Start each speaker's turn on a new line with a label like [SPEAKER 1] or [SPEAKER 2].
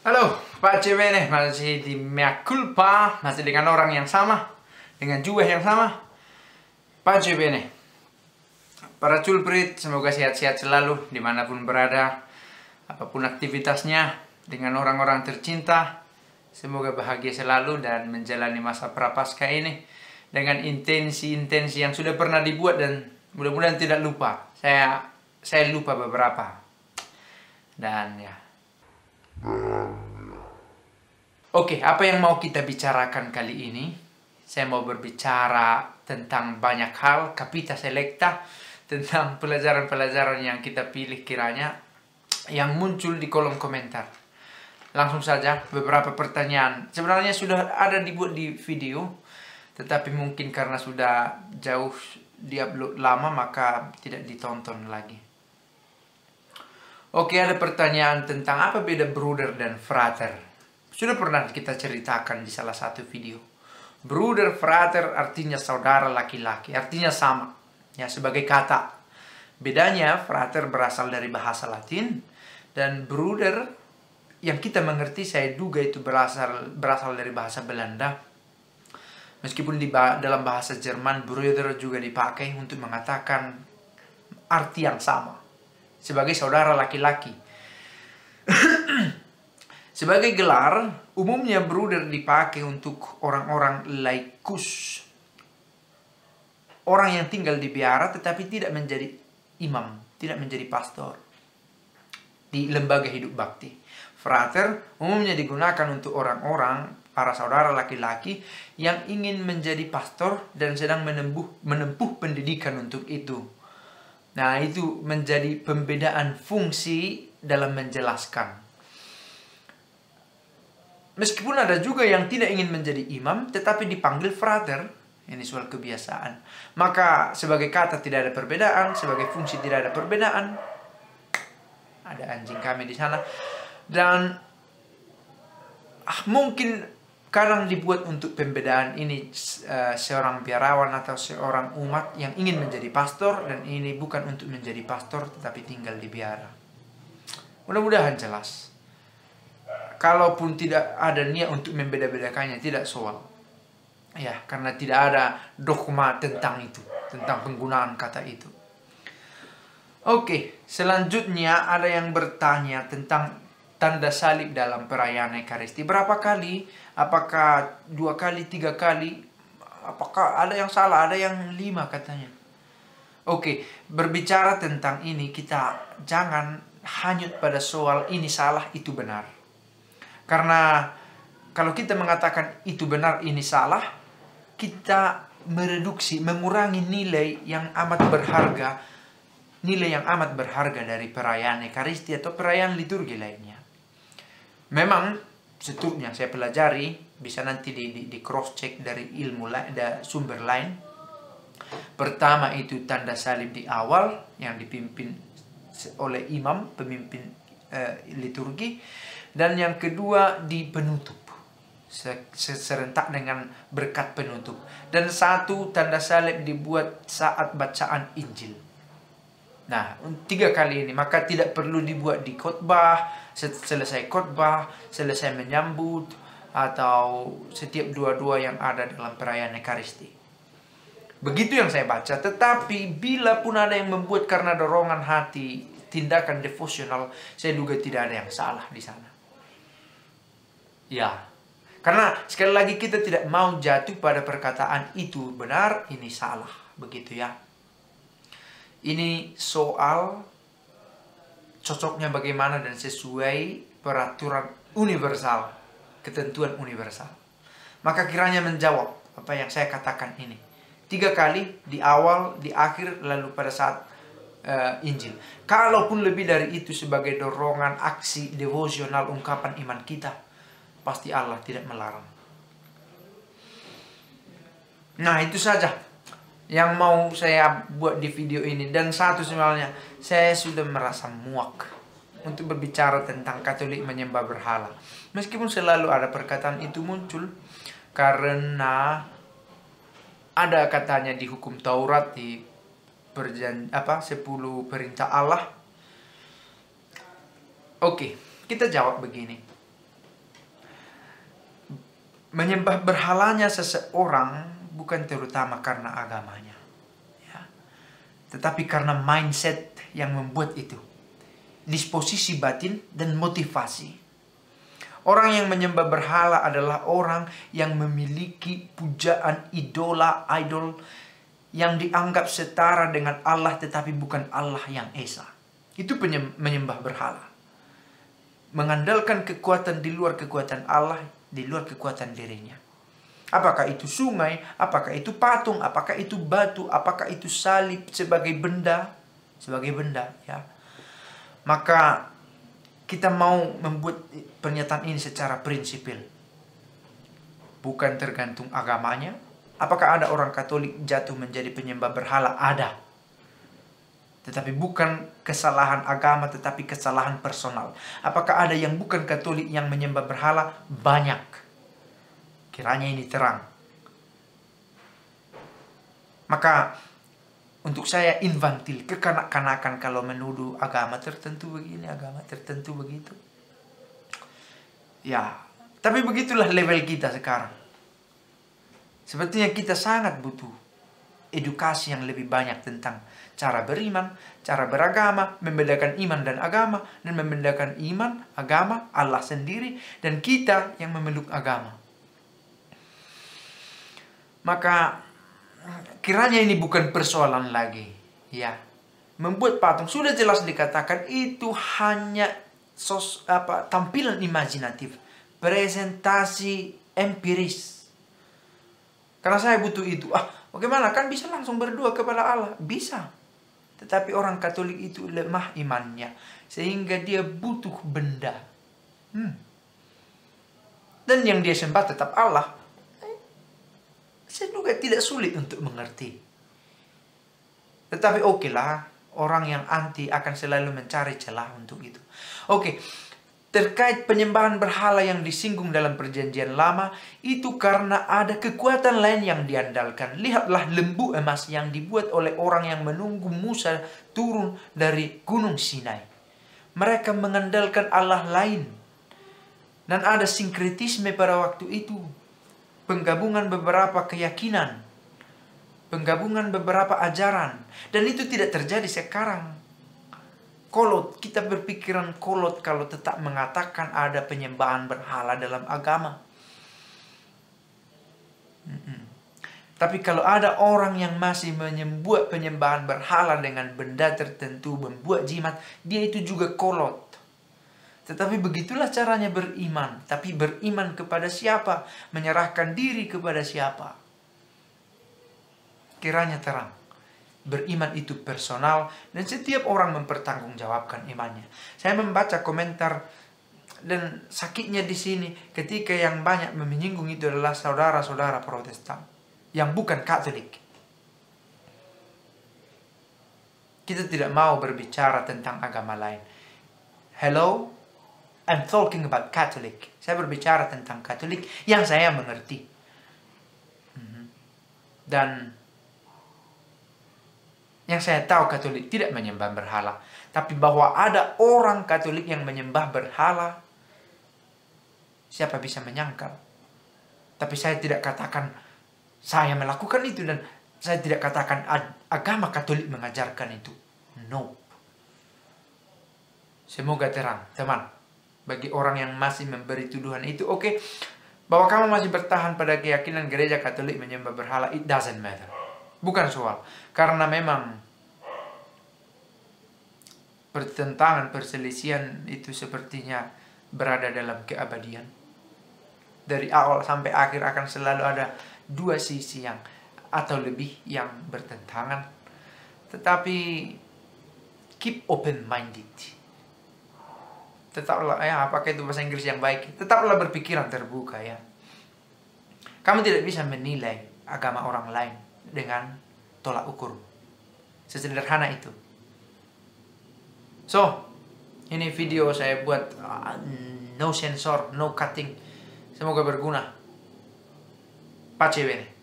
[SPEAKER 1] Halo, Pak Cemene, masih di Mea Culpa, masih dengan orang yang sama, dengan jubah yang sama. Pak Cemene, para culprit, semoga sehat-sehat selalu, dimanapun berada, apapun aktivitasnya, dengan orang-orang tercinta. Semoga bahagia selalu dan menjalani masa prapaskah ini dengan intensi-intensi yang sudah pernah dibuat dan mudah-mudahan tidak lupa. Saya lupa beberapa. Dan ya. Oke, apa yang mau kita bicarakan kali ini? Saya mau berbicara tentang banyak hal, capita selecta, tentang pelajaran-pelajaran yang kita pilih kiranya yang muncul di kolom komentar. Langsung saja, beberapa pertanyaan. Sebenarnya sudah ada dibuat di video, tetapi mungkin karena sudah jauh diupload lama, maka tidak ditonton lagi. Oke, ada pertanyaan tentang apa beda bruder dan frater. Sudah pernah kita ceritakan di salah satu video. Bruder, frater artinya saudara laki-laki, artinya sama. Ya, sebagai kata. Bedanya, frater berasal dari bahasa Latin, dan bruder yang kita mengerti, saya duga itu berasal dari bahasa Belanda. Meskipun dalam bahasa Jerman, bruder juga dipakai untuk mengatakan arti yang sama. Sebagai saudara laki-laki. Sebagai gelar, umumnya bruder dipakai untuk orang-orang laikus. Orang yang tinggal di biara tetapi tidak menjadi imam, tidak menjadi pastor di lembaga hidup bakti. Frater umumnya digunakan untuk orang-orang, para saudara laki-laki yang ingin menjadi pastor dan sedang menempuh pendidikan untuk itu. Nah, itu menjadi pembedaan fungsi dalam menjelaskan. Meskipun ada juga yang tidak ingin menjadi imam, tetapi dipanggil frater. Ini soal kebiasaan. Maka sebagai kata tidak ada perbedaan, sebagai fungsi tidak ada perbedaan. Ada anjing kami di sana. Dan mungkin kadang dibuat untuk pembedaan ini seorang biarawan atau seorang umat yang ingin menjadi pastor, dan ini bukan untuk menjadi pastor tetapi tinggal di biara. Mudah-mudahan jelas. Kalaupun tidak ada niat untuk membeda-bedakannya, tidak soal. Ya, karena tidak ada dogma tentang itu, tentang penggunaan kata itu. Oke, selanjutnya ada yang bertanya tentang tanda salib dalam perayaan Ekaristi. Berapa kali? Apakah 2 kali, 3 kali? Apakah ada yang salah? Ada yang 5 katanya. Oke, berbicara tentang ini, kita jangan hanyut pada soal ini salah, itu benar. Karena kalau kita mengatakan itu benar, ini salah, kita mereduksi, mengurangi nilai yang amat berharga, dari perayaan Ekaristi atau perayaan liturgi lainnya. Memang seterusnya saya pelajari, bisa nanti di cross check dari ilmu sumber lain. Pertama itu tanda salib di awal yang dipimpin oleh imam, pemimpin liturgi, dan yang kedua di penutup, serentak dengan berkat penutup. Dan satu tanda salib dibuat saat bacaan Injil. Nah, 3 kali ini, maka tidak perlu dibuat di khotbah, selesai khotbah, selesai menyambut, atau setiap dua-dua yang ada dalam perayaan Ekaristi. Begitu yang saya baca. Tetapi bila pun ada yang membuat karena dorongan hati, tindakan devosional, saya duga tidak ada yang salah di sana. Ya, karena sekali lagi kita tidak mau jatuh pada perkataan itu benar, ini salah, begitu ya. Ini soal cocoknya bagaimana dan sesuai peraturan universal, ketentuan universal. Maka kiranya menjawab apa yang saya katakan ini. 3 kali, di awal, di akhir, lalu pada saat Injil. Kalaupun lebih dari itu sebagai dorongan aksi devosional ungkapan iman kita, pasti Allah tidak melarang. Nah, itu saja yang mau saya buat di video ini. Dan satu sebenarnya, saya sudah merasa muak untuk berbicara tentang Katolik menyembah berhala. Meskipun selalu ada perkataan itu muncul, karena ada katanya di hukum Taurat, di 10 perintah Allah. Oke, kita jawab begini. menyembah berhalanya seseorang bukan terutama karena agamanya, ya, tetapi karena mindset yang membuat itu, disposisi batin dan motivasi. Orang yang menyembah berhala adalah orang yang memiliki pujaan idol yang dianggap setara dengan Allah tetapi bukan Allah yang esa. Itu menyembah berhala. Mengandalkan kekuatan di luar kekuatan Allah, di luar kekuatan dirinya. Apakah itu sungai, apakah itu patung, apakah itu batu, apakah itu salib sebagai benda, ya. Maka kita mau membuat pernyataan ini secara prinsipil. Bukan tergantung agamanya. Apakah ada orang Katolik jatuh menjadi penyembah berhala? Ada. Tetapi bukan kesalahan agama, tetapi kesalahan personal. Apakah ada yang bukan Katolik yang menyembah berhala? Banyak. Kiranya ini terang. Maka untuk saya infantil, kekanak-kanakan kalau menuduh agama tertentu begini, agama tertentu begitu. Ya, tapi begitulah level kita sekarang. Sepertinya kita sangat butuh edukasi yang lebih banyak tentang cara beriman, cara beragama, membedakan iman dan agama, dan membedakan iman, agama, Allah sendiri, dan kita yang memeluk agama. Maka kiranya ini bukan persoalan lagi, ya. Membuat patung sudah jelas dikatakan itu hanya tampilan imajinatif, presentasi empiris. Karena saya butuh itu. Bagaimana? Kan bisa langsung berdoa kepada Allah. Bisa. Tetapi orang Katolik itu lemah imannya. Sehingga dia butuh benda. Dan yang dia sembah tetap Allah. Saya juga tidak sulit untuk mengerti. Tetapi oke lah. Orang yang anti akan selalu mencari celah untuk itu. Oke. Terkait penyembahan berhala yang disinggung dalam perjanjian lama, itu karena ada kekuatan lain yang diandalkan. Lihatlah lembu emas yang dibuat oleh orang yang menunggu Musa turun dari Gunung Sinai. Mereka mengandalkan Allah lain. Dan ada sinkretisme pada waktu itu. Penggabungan beberapa keyakinan. Penggabungan beberapa ajaran. Dan itu tidak terjadi sekarang. Kolot, kita berpikiran kolot kalau tetap mengatakan ada penyembahan berhala dalam agama. Tapi kalau ada orang yang masih membuat penyembahan berhala dengan benda tertentu, membuat jimat, dia itu juga kolot. Tetapi begitulah caranya beriman. Tapi beriman kepada siapa? Menyerahkan diri kepada siapa? Kiranya terang. Beriman itu personal dan setiap orang mempertanggungjawabkan imannya. Saya membaca komentar dan sakitnya di sini ketika yang banyak menyinggung itu adalah saudara-saudara Protestan yang bukan Katolik. Kita tidak mau berbicara tentang agama lain. Hello, I'm talking about Catholic. Saya berbicara tentang Katolik yang saya mengerti. Dan yang saya tahu Katolik tidak menyembah berhala. Tapi bahwa ada orang Katolik yang menyembah berhala, siapa bisa menyangkal? Tapi saya tidak katakan saya melakukan itu. Dan saya tidak katakan agama Katolik mengajarkan itu. No. Semoga terang, teman. Bagi orang yang masih memberi tuduhan itu, oke. Bahwa kamu masih bertahan pada keyakinan gereja Katolik menyembah berhala, it doesn't matter. Bukan soal. Karena memang pertentangan, perselisihan itu sepertinya berada dalam keabadian. Dari awal sampai akhir akan selalu ada dua sisi yang atau lebih yang bertentangan. Tetapi keep open-minded. Tetaplah, apakah itu bahasa Inggris yang baik? Tetaplah berpikiran terbuka, ya. Kamu tidak bisa menilai agama orang lain dengan tolak ukur. Sesederhana itu. So, ini video saya buat no sensor, no cutting. Semoga berguna. Pace bene.